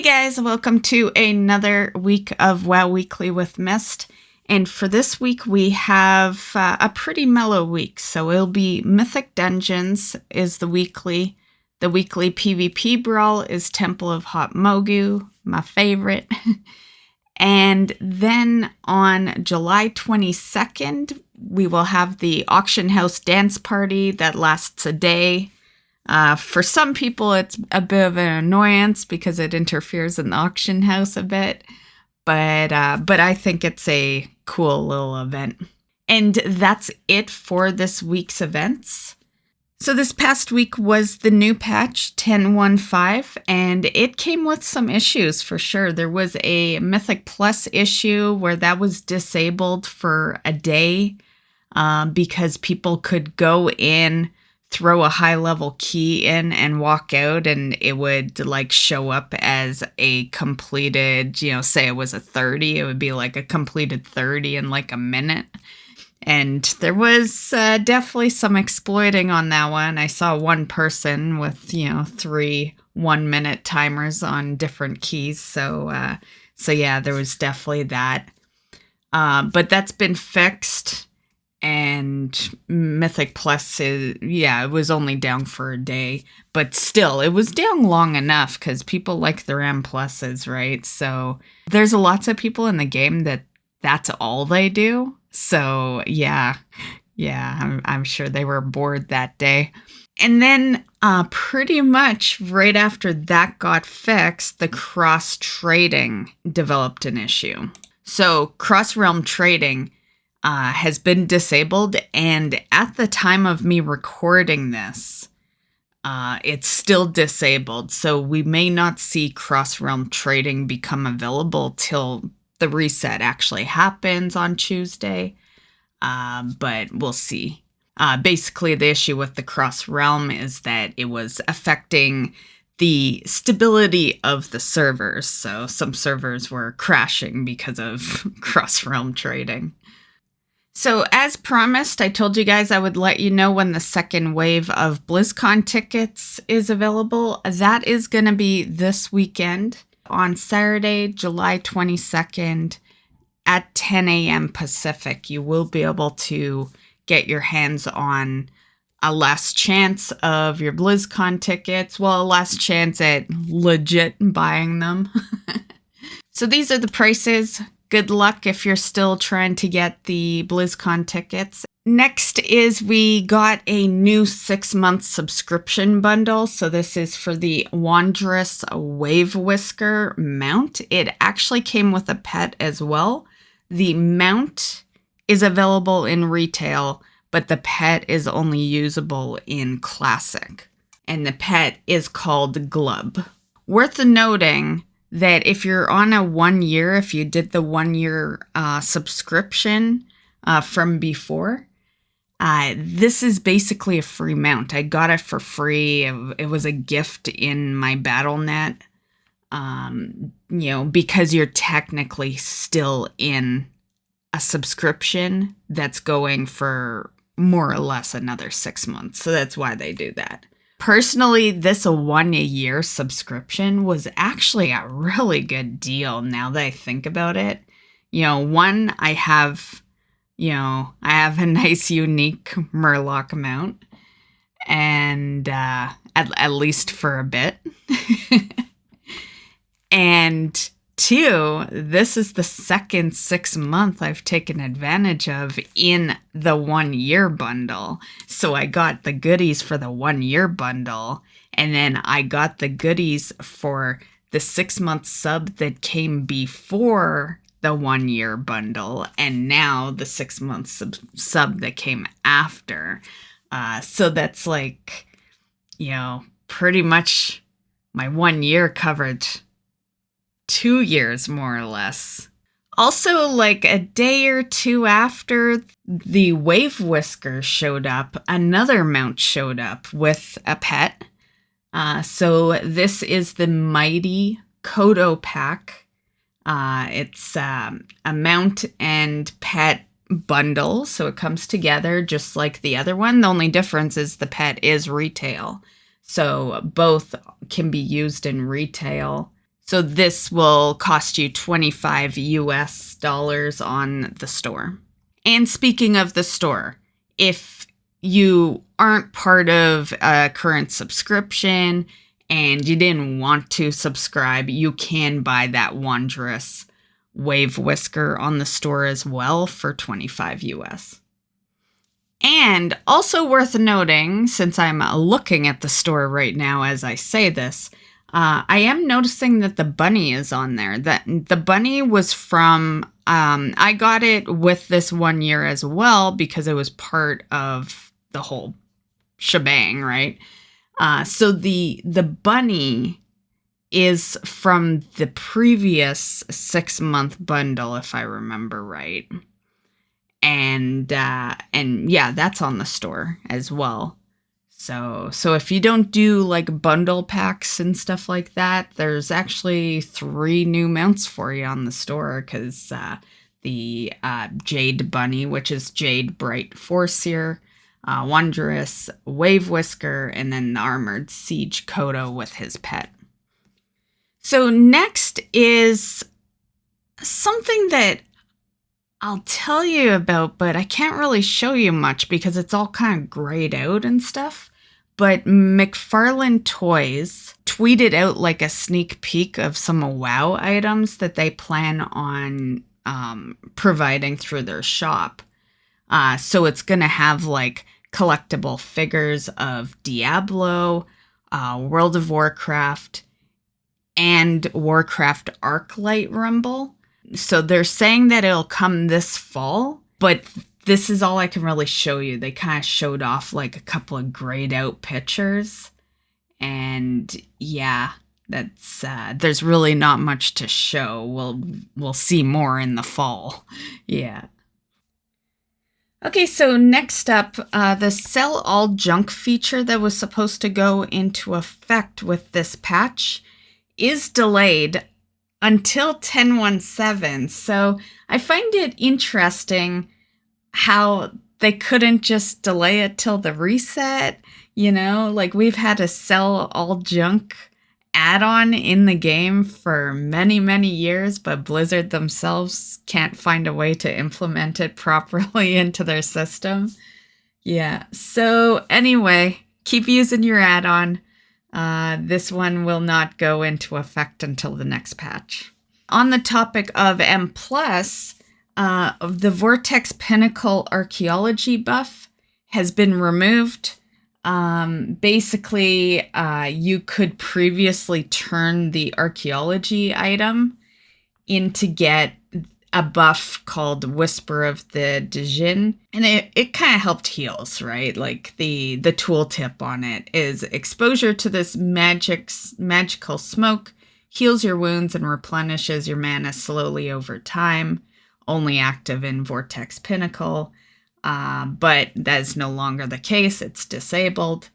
guys, welcome to another week of WoW Weekly with Myst. And for this week, we have a pretty mellow week. So it'll be Mythic Dungeons is the weekly. The weekly PvP Brawl is Temple of Hot Mogu, my favorite. And then on July 22nd, we will have the Auction House Dance Party that lasts a day. For some people, it's a bit of an annoyance because it interferes in the auction house a bit. But I think it's a cool little event. And that's it for this week's events. So this past week was the new patch 10.15, and it came with some issues for sure. There was a Mythic Plus issue where that was disabled for a day because people could go in, throw a high level key in and walk out, and it would like show up as a completed, say it was a 30, it would be like a completed 30 in like a minute. And there was definitely some exploiting on that one. I saw one person with, 3 1-minute timers on different keys. So yeah, there was definitely that. But that's been fixed. And Mythic Plus it was only down for a day, but still, it was down long enough because people like their M pluses, right? So there's lots of people in the game that's all they do. So yeah, I'm sure they were bored that day. And then pretty much right after that got fixed, the cross trading developed an issue. So cross realm trading has been disabled, and at the time of me recording this, it's still disabled. So we may not see cross-realm trading become available till the reset actually happens on Tuesday, but we'll see. Basically, the issue with the cross-realm is that it was affecting the stability of the servers. So some servers were crashing because of cross-realm trading. So as promised, I told you guys I would let you know when the second wave of Blizzcon tickets is available. That is going to be this weekend on Saturday, July 22nd at 10 a.m. Pacific. You will be able to get your hands on a last chance of your Blizzcon tickets. Well, a last chance at legit buying them. So these are the prices. Good luck if you're still trying to get the BlizzCon tickets. Next is we got a new 6-month subscription bundle. So this is for the Wanderous Wave Whisker mount. It actually came with a pet as well. The mount is available in retail, but the pet is only usable in Classic. And the pet is called Glub. Worth noting that if you're on a 1 year, if you did the 1 year subscription from before, this is basically a free mount. I got it for free. It was a gift in my BattleNet, because you're technically still in a subscription that's going for more or less another 6 months. So that's why they do that. Personally, this 1 year subscription was actually a really good deal now that I think about it. One, I have a nice unique Murloc mount, and at least for a bit. And two, this is the second 6 month I've taken advantage of in the 1 year bundle. So I got the goodies for the 1 year bundle, and then I got the goodies for the 6-month sub that came before the 1 year bundle, and now the 6-month sub that came after. So that's like, pretty much my 1 year covered 2 years more or less. Also, like a day or two after the Wave Whisker showed up, another mount showed up with a pet. So this is the Mighty Kodo pack. It's a mount and pet bundle, so it comes together just like the other one. The only difference is the pet is retail. So both can be used in retail. So this will cost you $25 US on the store. And speaking of the store, if you aren't part of a current subscription and you didn't want to subscribe, you can buy that wondrous Wave Whisker on the store as well for $25 US. And also worth noting, since I'm looking at the store right now as I say this, I am noticing that the bunny is on there. That the bunny was from, I got it with this 1 year as well because it was part of the whole shebang, right? So the bunny is from the previous 6-month bundle, if I remember right. And yeah, that's on the store as well. So if you don't do like bundle packs and stuff like that, there's actually 3 new mounts for you on the store because the Jade Bunny, which is Jade Bright Foreseer, Wondrous Wave Whisker, and then the Armored Siege Kodo with his pet. So next is something that I'll tell you about, but I can't really show you much because it's all kind of grayed out and stuff. But McFarlane Toys tweeted out like a sneak peek of some WoW items that they plan on providing through their shop. So it's going to have like collectible figures of Diablo, World of Warcraft, and Warcraft Arclight Rumble. So they're saying that it'll come this fall, but this is all I can really show you. They kind of showed off like a couple of grayed out pictures. And yeah, that's there's really not much to show. We'll see more in the fall. Yeah. Okay, so next up, the sell all junk feature that was supposed to go into effect with this patch is delayed until 10.17. So I find it interesting how they couldn't just delay it till the reset. You know, like we've had a sell all junk add-on in the game for many, many years, but Blizzard themselves can't find a way to implement it properly into their system. Yeah, so anyway, keep using your add-on. This one will not go into effect until the next patch. On the topic of M+, the Vortex Pinnacle archaeology buff has been removed. Basically, you could previously turn the archaeology item into get a buff called Whisper of the Djinn, and it kind of helped heals, right? Like the tooltip on it is exposure to this magical smoke heals your wounds and replenishes your mana slowly over time. Only active in Vortex Pinnacle, but that's no longer the case. It's disabled.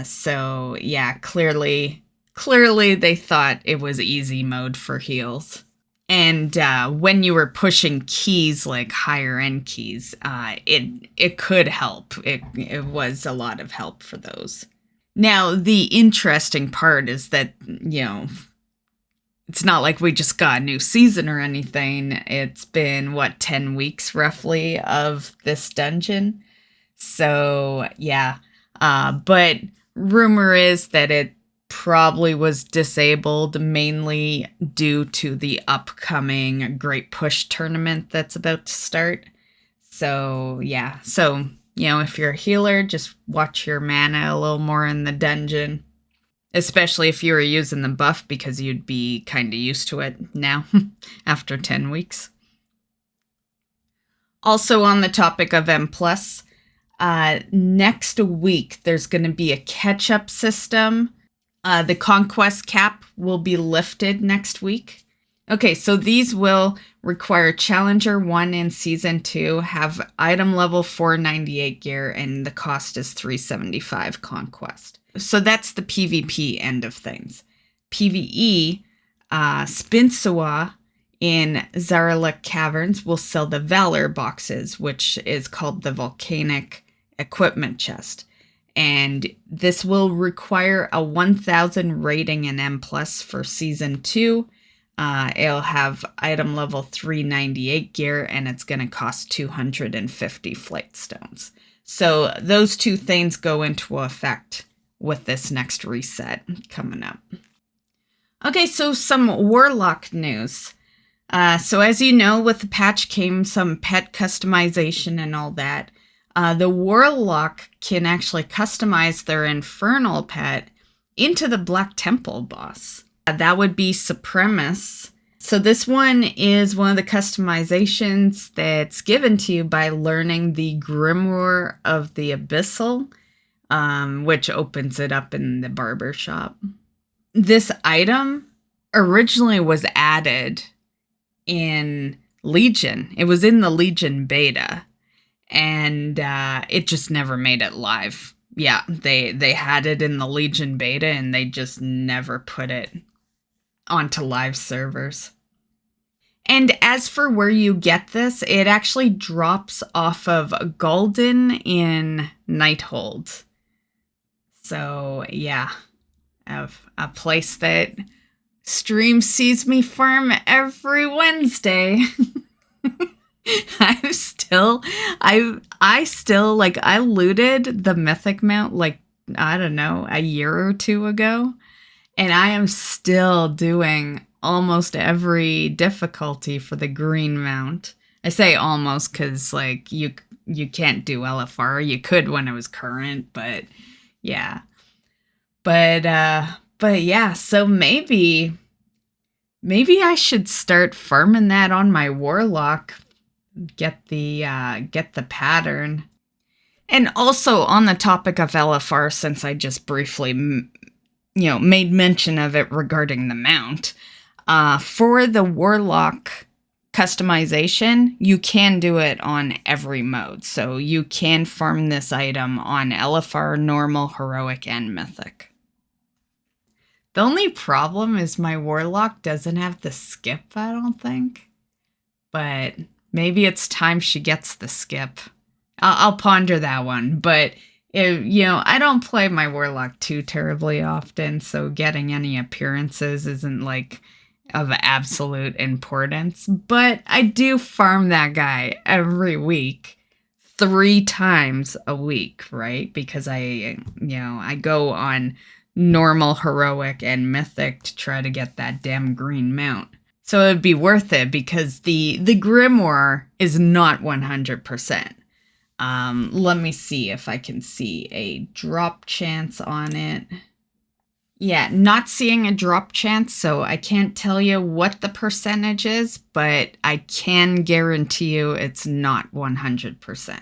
So yeah, clearly they thought it was easy mode for heals. And when you were pushing keys, like higher end keys, it could help. It was a lot of help for those. Now, the interesting part is that, you know, it's not like we just got a new season or anything. It's been, 10 weeks roughly of this dungeon. So, yeah. But rumor is that it probably was disabled mainly due to the upcoming Great Push tournament that's about to start. So, yeah. So, you know, if you're a healer, just watch your mana a little more in the dungeon. Especially if you were using the buff, because you'd be kind of used to it now after 10 weeks. Also on the topic of M+, next week there's going to be a catch-up system. The conquest cap will be lifted next week. Okay, so these will require Challenger 1 in Season 2, have item level 498 gear, and the cost is 375 conquest. So that's the PvP end of things. PvE, Spinsawa in Zaralek Caverns will sell the Valor boxes, which is called the Volcanic Equipment Chest. And this will require a 1000 rating in M+ for Season 2. It'll have item level 398 gear, and it's going to cost 250 flight stones. So those two things go into effect with this next reset coming up. Okay, so some Warlock news. So as you know, with the patch came some pet customization and all that. The Warlock can actually customize their Infernal pet into the Black Temple boss. That would be Supremus. So this one is one of the customizations that's given to you by learning the Grimoire of the Abyssal, which opens it up in the barber shop. This item originally was added in Legion. It was in the Legion beta, and it just never made it live. Yeah, they had it in the Legion beta, and they just never put it onto live servers. And as for where you get this, it actually drops off of Gul'dan in Nighthold. So yeah, a place that stream sees me farm every Wednesday. I looted the Mythic Mount like, I don't know, a year or two ago. And I am still doing almost every difficulty for the green mount. I say almost because like you can't do LFR. You could when it was current, but yeah. But yeah, so maybe I should start farming that on my Warlock. Get the pattern. And also on the topic of LFR, since I just briefly made mention of it regarding the mount, for the Warlock customization, you can do it on every mode. So you can farm this item on LFR, normal, heroic, and mythic. The only problem is my Warlock doesn't have the skip, I don't think. But maybe it's time she gets the skip. I'll ponder that one, but I don't play my Warlock too terribly often, so getting any appearances isn't like of absolute importance. But I do farm that guy every week, 3 times a week, right? Because I go on normal, heroic, and mythic to try to get that damn green mount. So it would be worth it because the Grimoire is not 100%. Let me see if I can see a drop chance on it. Yeah, not seeing a drop chance, so I can't tell you what the percentage is, but I can guarantee you it's not 100%.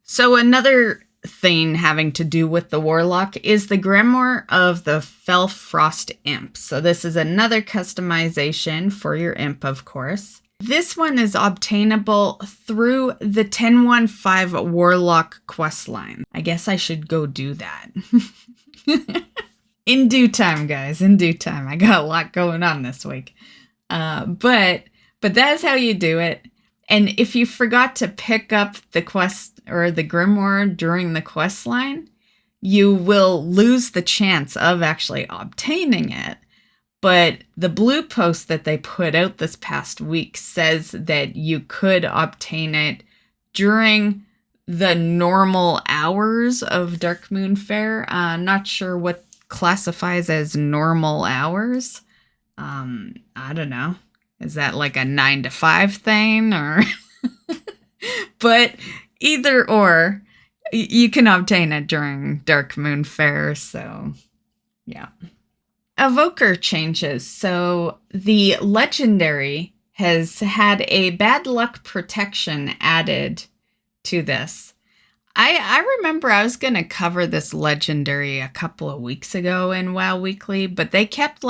So another thing having to do with the Warlock is the Grimoire of the Fellfrost Imp. So this is another customization for your imp, of course. This one is obtainable through the 1015 Warlock questline. I guess I should go do that. In due time, guys, in due time. I got a lot going on this week. But that's how you do it. And if you forgot to pick up the quest or the Grimoire during the quest line, you will lose the chance of actually obtaining it. But the blue post that they put out this past week says that you could obtain it during the normal hours of Dark Moon Fair. Not sure what classifies as normal hours. I don't know. Is that like a 9 to 5 thing or? But either or, you can obtain it during Dark Moon Fair. So yeah. Evoker changes. So the Legendary has had a bad luck protection added to this. I remember I was going to cover this Legendary a couple of weeks ago in WoW Weekly, but they kept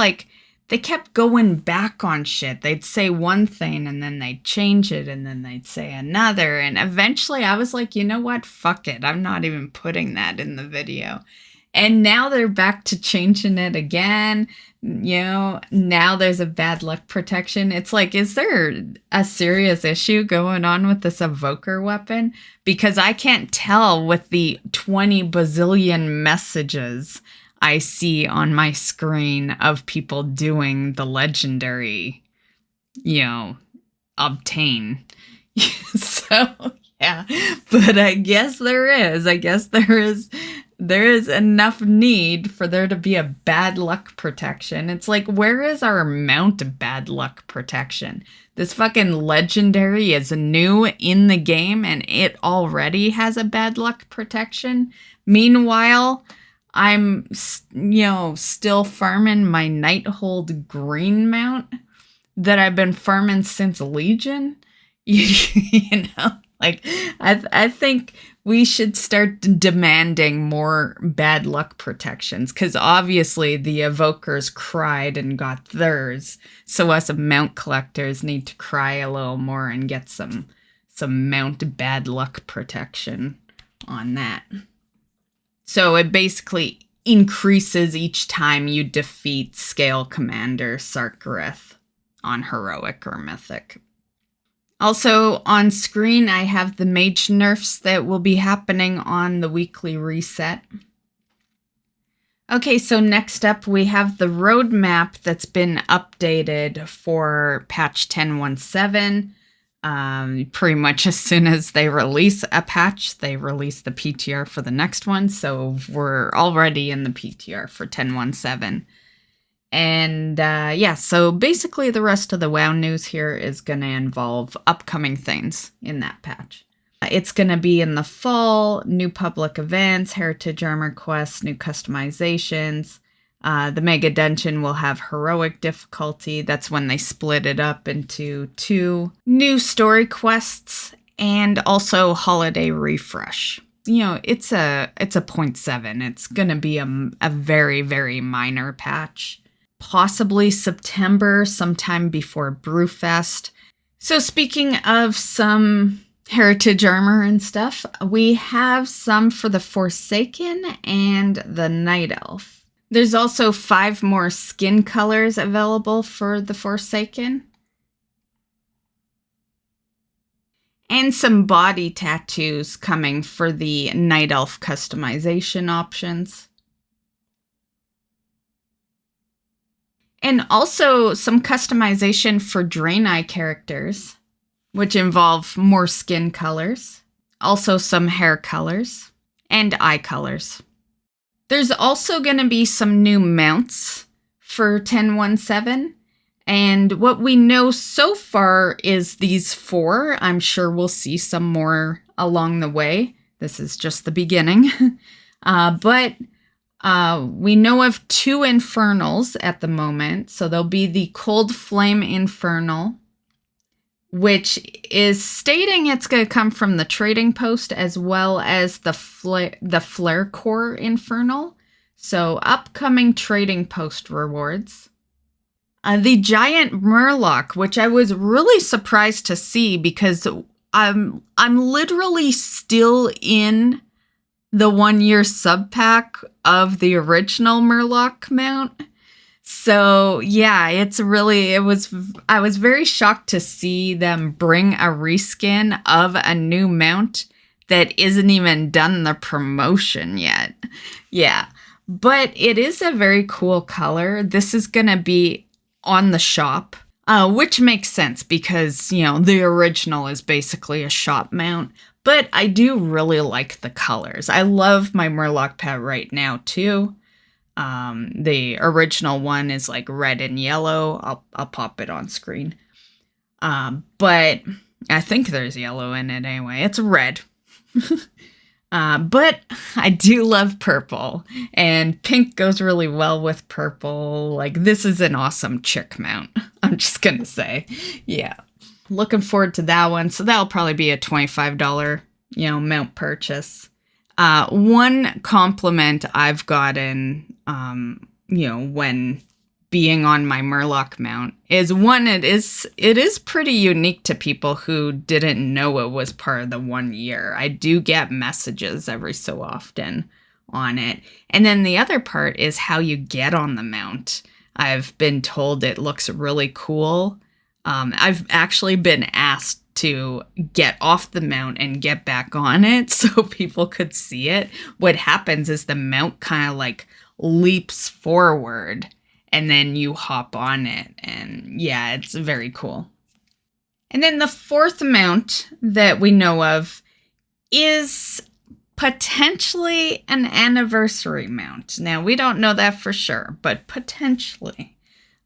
going back on shit. They'd say one thing and then they'd change it and then they'd say another. And eventually I was like, you know what? Fuck it. I'm not even putting that in the video. And now they're back to changing it again. You know, now there's a bad luck protection. It's like, is there a serious issue going on with this Evoker weapon? Because I can't tell with the 20 bazillion messages I see on my screen of people doing the legendary, you know, obtain. So, yeah. But I guess there is. There is enough need for there to be a bad luck protection. It's like, where is our mount bad luck protection? This fucking legendary is new in the game and it already has a bad luck protection. Meanwhile, I'm, you know, still farming my Nighthold green mount that I've been farming since Legion. You know, like, I think we should start demanding more bad luck protections, because obviously the Evokers cried and got theirs, so us mount collectors need to cry a little more and get some mount bad luck protection on that. So it basically increases each time you defeat Scale Commander Sarkareth on Heroic or Mythic. Also on screen, I have the Mage Nerfs that will be happening on the weekly reset. Okay, so next up we have the roadmap that's been updated for patch 10.17. Pretty much as soon as they release a patch, they release the PTR for the next one. So we're already in the PTR for 10.17. And yeah, so basically the rest of the WoW news here is going to involve upcoming things in that patch. It's going to be in the fall, new public events, Heritage Armor quests, new customizations. The Mega Dungeon will have heroic difficulty. That's when they split it up into 2 new story quests and also holiday refresh. You know, it's a 0.7. It's going to be a very, very minor patch. Possibly September, sometime before Brewfest. So speaking of some heritage armor and stuff, we have some for the Forsaken and the Night Elf. There's also 5 more skin colors available for the Forsaken. And some body tattoos coming for the Night Elf customization options. And also some customization for Draenei characters, which involve more skin colors. Also some hair colors and eye colors. There's also going to be some new mounts for 10.17. And what we know so far is these 4. I'm sure we'll see some more along the way. This is just the beginning. But we know of 2 Infernals at the moment. So there'll be the Cold Flame Infernal, which is stating it's going to come from the trading post, as well as the Flare Core Infernal. So upcoming trading post rewards. The Giant Murloc, which I was really surprised to see because I'm literally still in the 1-year sub pack of the original Murloc mount. So yeah, I was very shocked to see them bring a reskin of a new mount that isn't even done the promotion yet. Yeah, but it is a very cool color. This is going to be on the shop, which makes sense because, you know, the original is basically a shop mount. But I do really like the colors. I love my Murloc pet right now, too. The original one is like red and yellow. I'll pop it on screen. But I think there's yellow in it anyway. It's red. But I do love purple. And pink goes really well with purple. Like, this is an awesome chick mount. I'm just going to say. Yeah. Looking forward to that one. So that'll probably be a $25, you know, mount purchase. One compliment I've gotten, you know, when being on my Murloc mount is it is pretty unique to people who didn't know it was part of the 1 year. I do get messages every so often on it. And then the other part is how you get on the mount. I've been told it looks really cool. I've actually been asked to get off the mount and get back on it so people could see it. What happens is the mount kind of like leaps forward and then you hop on it. And yeah, it's very cool. And then the fourth mount that we know of is potentially an anniversary mount. Now, we don't know that for sure, but potentially.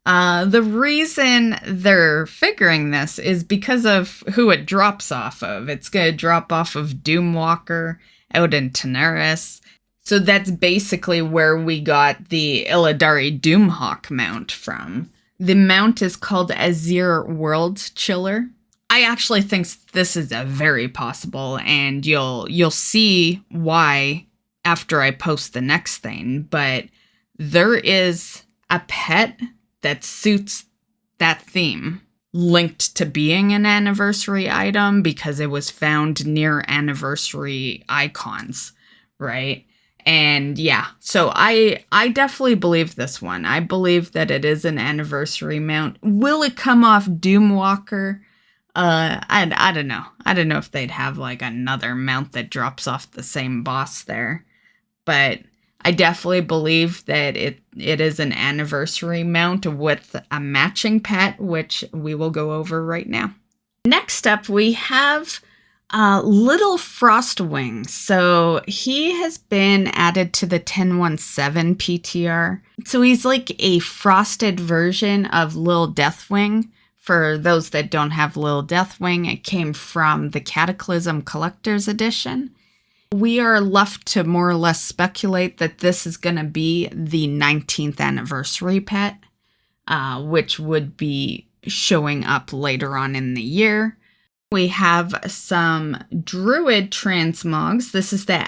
The reason they're figuring this is because of who it drops off of. It's going to drop off of Doomwalker out in Teneris. So that's basically where we got the Illidari Doomhawk mount from. The mount is called Azir World Chiller. I actually think this is a very possible, and you'll see why after I post the next thing, but there is a pet that suits that theme linked to being an anniversary item because it was found near anniversary icons, right? And yeah, so I definitely believe this one. I believe that it is an anniversary mount. Will it come off Doomwalker? I don't know. I don't know if they'd have like another mount that drops off the same boss there, but I definitely believe that it is an anniversary mount with a matching pet, which we will go over right now. Next up, we have Lil Frostwing. So he has been added to the 1017 PTR. So he's like a frosted version of Lil Deathwing. For those that don't have Lil Deathwing, it came from the Cataclysm Collector's Edition. We are left to more or less speculate that this is going to be the 19th anniversary pet, which would be showing up later on in the year. We have some Druid Transmogs. This is the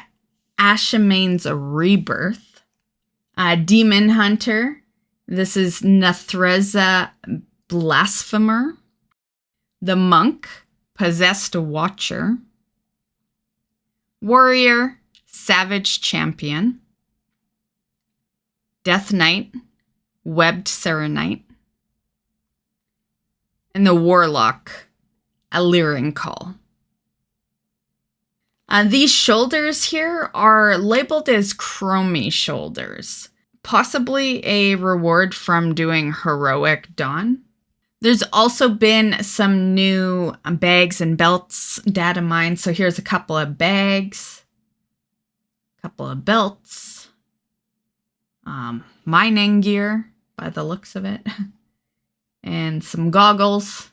Ashamane's Rebirth. Demon Hunter. This is Nathreza Blasphemer. The Monk, Possessed Watcher. Warrior, Savage Champion. Death Knight, Webbed Serenite. And the Warlock, Alluring Call. These shoulders here are labeled as Chromie shoulders, possibly a reward from doing Heroic Dawn. There's also been some new bags and belts data mined. So here's a couple of bags, a couple of belts, mining gear by the looks of it, and some goggles.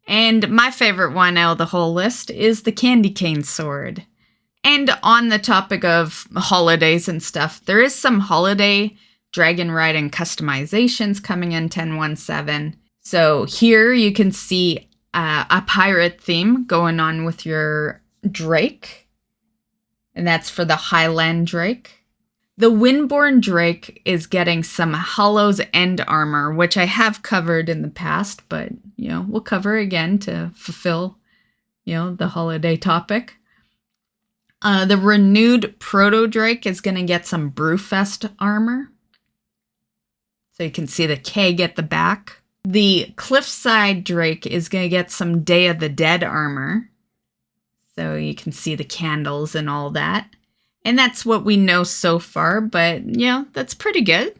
And my favorite one out of the whole list is the Candy Cane Sword. And on the topic of holidays and stuff, there is some holiday dragon riding customizations coming in 1017. So here you can see a pirate theme going on with your Drake. And that's for the Highland Drake. The Windborn Drake is getting some Hollow's End armor, which I have covered in the past, but, we'll cover again to fulfill, the holiday topic. The Renewed Proto Drake is going to get some Brewfest armor. So you can see the keg at the back. The Cliffside Drake is going to get some Day of the Dead armor. So you can see the candles and all that. And that's what we know so far, but, that's pretty good.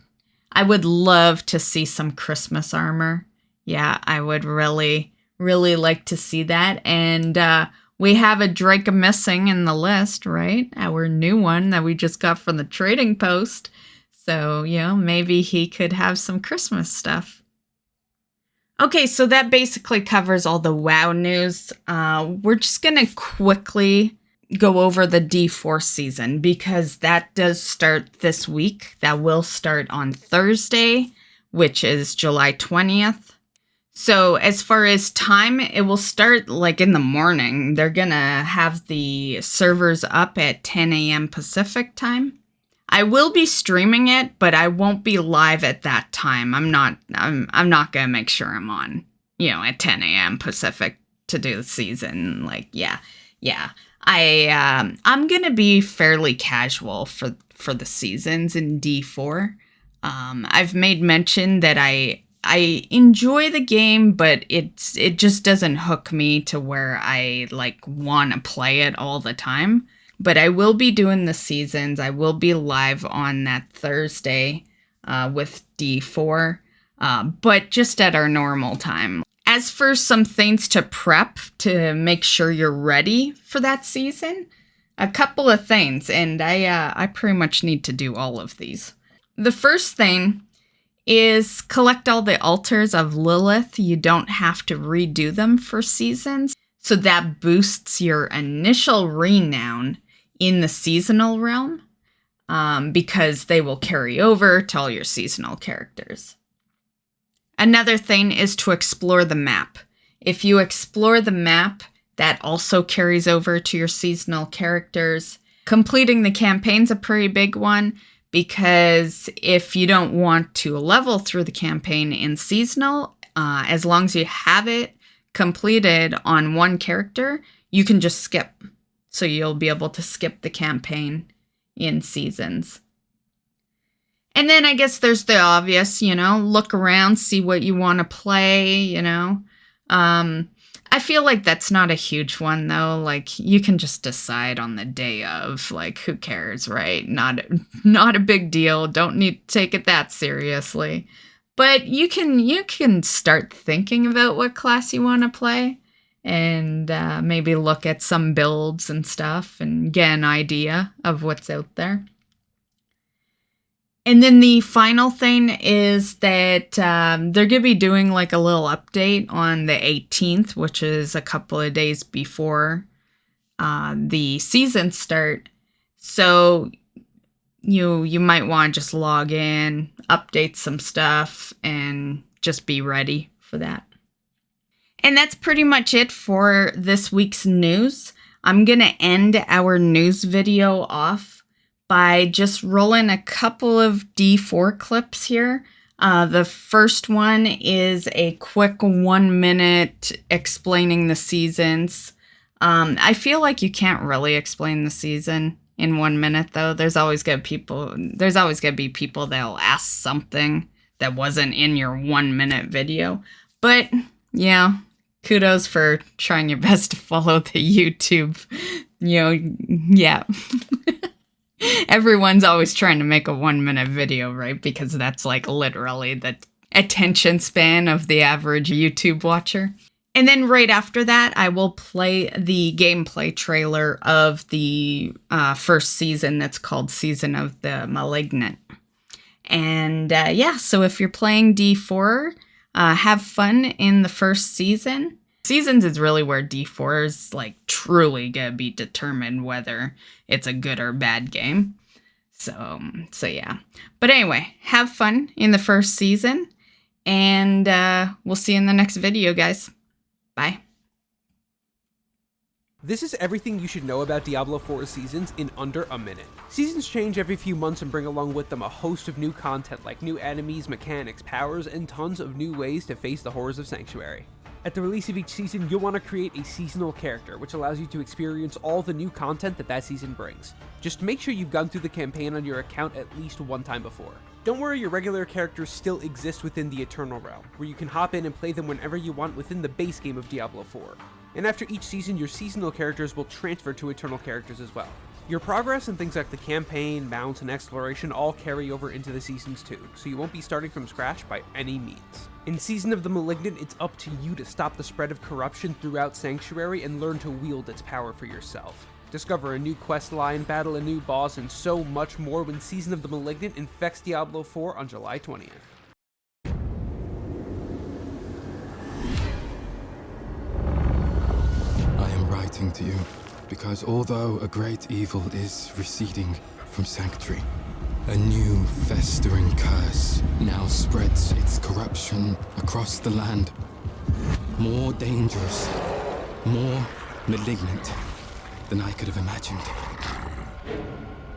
I would love to see some Christmas armor. Yeah, I would really, really like to see that. And we have a Drake missing in the list, right? Our new one that we just got from the trading post. So, maybe he could have some Christmas stuff. Okay, so that basically covers all the WoW news. We're just going to quickly go over the D4 season because that does start this week. That will start on Thursday, which is July 20th. So as far as time, it will start like in the morning. They're going to have the servers up at 10 a.m. Pacific time. I will be streaming it, but I won't be live at that time. I'm not going to make sure I'm on, at 10 a.m. Pacific to do the season. Yeah, I'm gonna be fairly casual for the seasons in D4. I've made mention that I enjoy the game, but it just doesn't hook me to where I like want to play it all the time. But I will be doing the seasons. I will be live on that Thursday with D4, but just at our normal time. As for some things to prep to make sure you're ready for that season, a couple of things, and I pretty much need to do all of these. The first thing is collect all the altars of Lilith. You don't have to redo them for seasons, so that boosts your initial renown in the seasonal realm, because they will carry over to all your seasonal characters. Another thing is to explore the map. If you explore the map, that also carries over to your seasonal characters. Completing the campaign's a pretty big one, because if you don't want to level through the campaign in seasonal, as long as you have it completed on one character, you can just skip. So you'll be able to skip the campaign in seasons. And then I guess there's the obvious, look around, see what you want to play, I feel like that's not a huge one, though. Like, you can just decide on the day of, like, who cares, right? Not a big deal. Don't need to take it that seriously. But you can start thinking about what class you want to play, and maybe look at some builds and stuff and get an idea of what's out there. And then the final thing is that they're going to be doing like a little update on the 18th, which is a couple of days before the season start. So you might want to just log in, update some stuff, and just be ready for that. And that's pretty much it for this week's news. I'm going to end our news video off by just rolling a couple of D4 clips here. The first one is a quick 1 minute explaining the seasons. I feel like you can't really explain the season in 1 minute, though. There's always gonna be people that'll ask something that wasn't in your 1 minute video. But yeah, kudos for trying your best to follow the YouTube. Yeah. Everyone's always trying to make a 1 minute video, right? Because that's like literally the attention span of the average YouTube watcher. And then right after that, I will play the gameplay trailer of the first season that's called Season of the Malignant. And so if you're playing D4, have fun in the first season. Seasons is really where D4 is like truly gonna be determined whether it's a good or bad game. So yeah. But anyway, have fun in the first season, and we'll see you in the next video, guys. Bye. This is everything you should know about Diablo 4 seasons in under a minute. Seasons change every few months and bring along with them a host of new content like new enemies, mechanics, powers, and tons of new ways to face the horrors of Sanctuary. At the release of each season, you'll want to create a seasonal character, which allows you to experience all the new content that season brings. Just make sure you've gone through the campaign on your account at least one time before. Don't worry, your regular characters still exist within the Eternal Realm, where you can hop in and play them whenever you want within the base game of Diablo 4. And after each season, your seasonal characters will transfer to Eternal characters as well. Your progress and things like the campaign, mounts, and exploration all carry over into the seasons too, so you won't be starting from scratch by any means. In Season of the Malignant, it's up to you to stop the spread of corruption throughout Sanctuary and learn to wield its power for yourself. Discover a new quest line, battle a new boss, and so much more when Season of the Malignant infects Diablo 4 on July 20th. I am writing to you because although a great evil is receding from Sanctuary, a new festering curse now spreads its corruption across the land. More dangerous, more malignant than I could have imagined.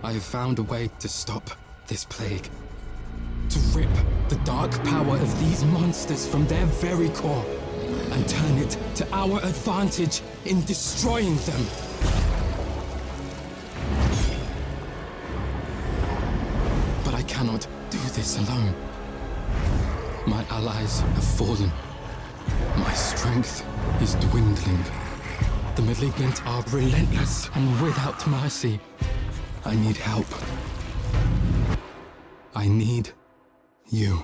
I have found a way to stop this plague, to rip the dark power of these monsters from their very core. and turn it to our advantage in destroying them. But I cannot do this alone. My allies have fallen. My strength is dwindling. The Malignant are relentless and without mercy. I need help. I need you.